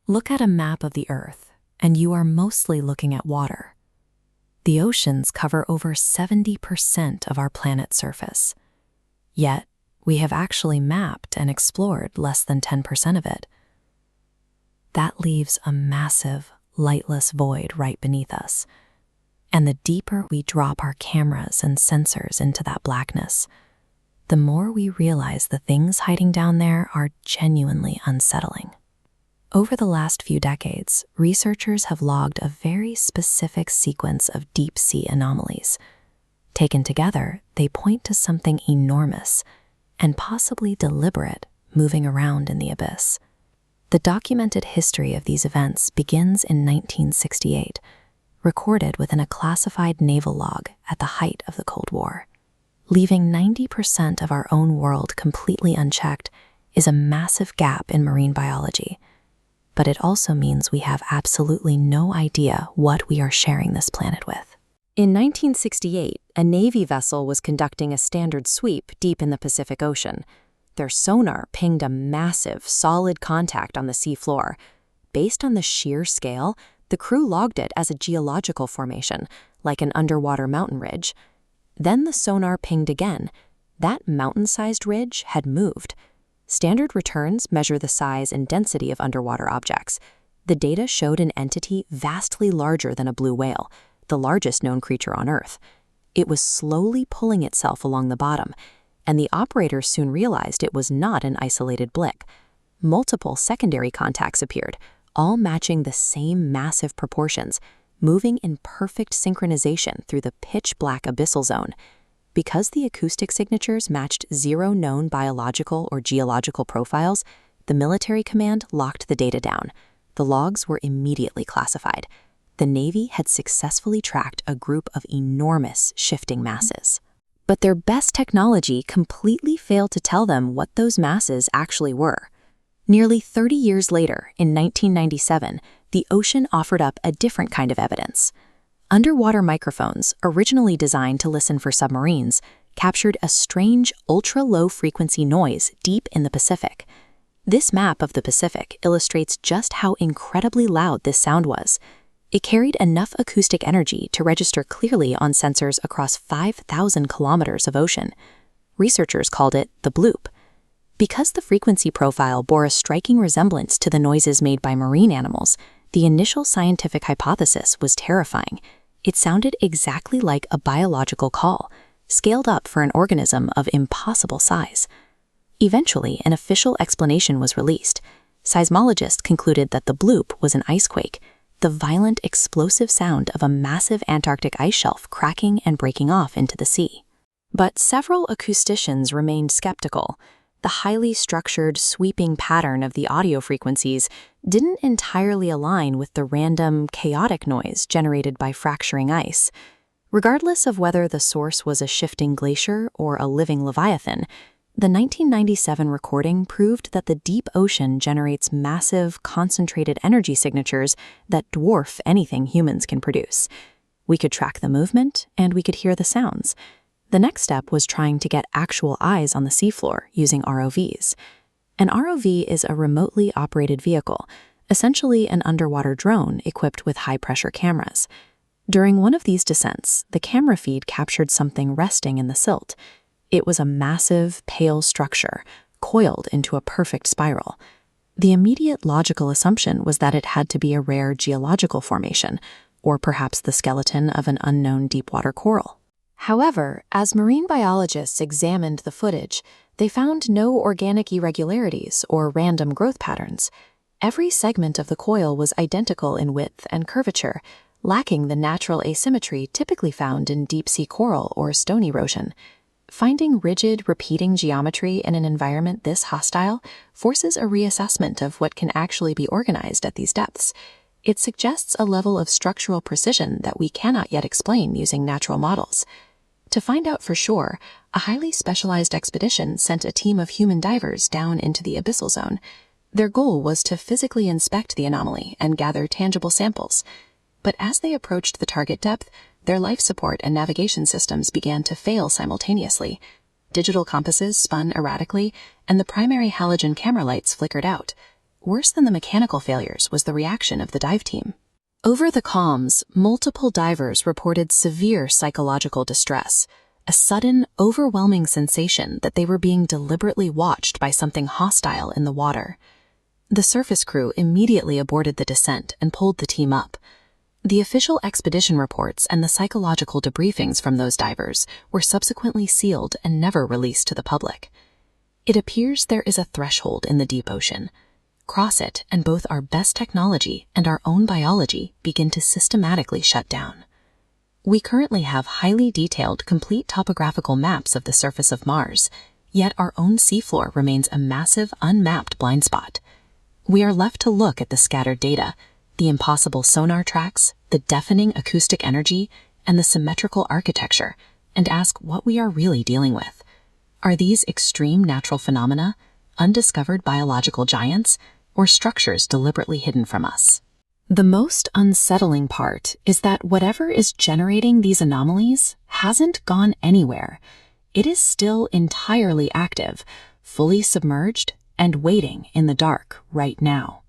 Look at a map of the Earth, and you are mostly looking at water. The oceans cover over 70% of our planet's surface. Yet, we have actually mapped and explored less than 10% of it. That leaves a massive, lightless void right beneath us. And the deeper we drop our cameras and sensors into that blackness, the more we realize the things hiding down there are genuinely unsettling. Over the last few decades, researchers have logged a very specific sequence of deep-sea anomalies. Taken together, they point to something enormous and possibly deliberate moving around in the abyss. The documented history of these events begins in 1968, recorded within a classified naval log at the height of the Cold War. Leaving 90% of our own world completely unchecked is a massive gap in marine biology. But it also means we have absolutely no idea what we are sharing this planet with. In 1968, a Navy vessel was conducting a standard sweep deep in the Pacific Ocean. Their sonar pinged a massive, solid contact on the seafloor. Based on the sheer scale, the crew logged it as a geological formation, like an underwater mountain ridge. Then the sonar pinged again. That mountain-sized ridge had moved. Standard returns measure the size and density of underwater objects. The data showed an entity vastly larger than a blue whale, the largest known creature on Earth. It was slowly pulling itself along the bottom, and the operators soon realized it was not an isolated blip. Multiple secondary contacts appeared, all matching the same massive proportions, moving in perfect synchronization through the pitch-black abyssal zone. Because the acoustic signatures matched 0 known biological or geological profiles, the military command locked the data down. The logs were immediately classified. The Navy had successfully tracked a group of enormous shifting masses. But their best technology completely failed to tell them what those masses actually were. Nearly 30 years later, in 1997, the ocean offered up a different kind of evidence. Underwater microphones, originally designed to listen for submarines, captured a strange, ultra-low frequency noise deep in the Pacific. This map of the Pacific illustrates just how incredibly loud this sound was. It carried enough acoustic energy to register clearly on sensors across 5,000 kilometers of ocean. Researchers called it the bloop. Because the frequency profile bore a striking resemblance to the noises made by marine animals, the initial scientific hypothesis was terrifying. It sounded exactly like a biological call, scaled up for an organism of impossible size. Eventually, an official explanation was released. Seismologists concluded that the bloop was an icequake, the violent, explosive sound of a massive Antarctic ice shelf cracking and breaking off into the sea. But several acousticians remained skeptical. The highly structured, sweeping pattern of the audio frequencies didn't entirely align with the random, chaotic noise generated by fracturing ice. Regardless of whether the source was a shifting glacier or a living leviathan, the 1997 recording proved that the deep ocean generates massive, concentrated energy signatures that dwarf anything humans can produce. We could track the movement, and we could hear the sounds. The next step was trying to get actual eyes on the seafloor using ROVs. An ROV is a remotely operated vehicle, essentially an underwater drone equipped with high-pressure cameras. During one of these descents, the camera feed captured something resting in the silt. It was a massive, pale structure, coiled into a perfect spiral. The immediate logical assumption was that it had to be a rare geological formation, or perhaps the skeleton of an unknown deepwater coral. However, as marine biologists examined the footage, they found no organic irregularities or random growth patterns. Every segment of the coil was identical in width and curvature, lacking the natural asymmetry typically found in deep-sea coral or stone erosion. Finding rigid, repeating geometry in an environment this hostile forces a reassessment of what can actually be organized at these depths. It suggests a level of structural precision that we cannot yet explain using natural models. To find out for sure, a highly specialized expedition sent a team of human divers down into the abyssal zone. Their goal was to physically inspect the anomaly and gather tangible samples. But as they approached the target depth, their life support and navigation systems began to fail simultaneously. Digital compasses spun erratically, and the primary halogen camera lights flickered out. worse than the mechanical failures was the reaction of the dive team. Over the comms, multiple divers reported severe psychological distress, a sudden, overwhelming sensation that they were being deliberately watched by something hostile in the water. The surface crew immediately aborted the descent and pulled the team up. The official expedition reports and the psychological debriefings from those divers were subsequently sealed and never released to the public. It appears there is a threshold in the deep ocean. Cross it, and both our best technology and our own biology begin to systematically shut down. We currently have highly detailed, complete topographical maps of the surface of Mars, yet our own seafloor remains a massive, unmapped blind spot. We are left to look at the scattered data, the impossible sonar tracks, the deafening acoustic energy, and the symmetrical architecture, and ask what we are really dealing with. Are these extreme natural phenomena, undiscovered biological giants, or structures deliberately hidden from us? The most unsettling part is that whatever is generating these anomalies hasn't gone anywhere. It is still entirely active, fully submerged, and waiting in the dark right now.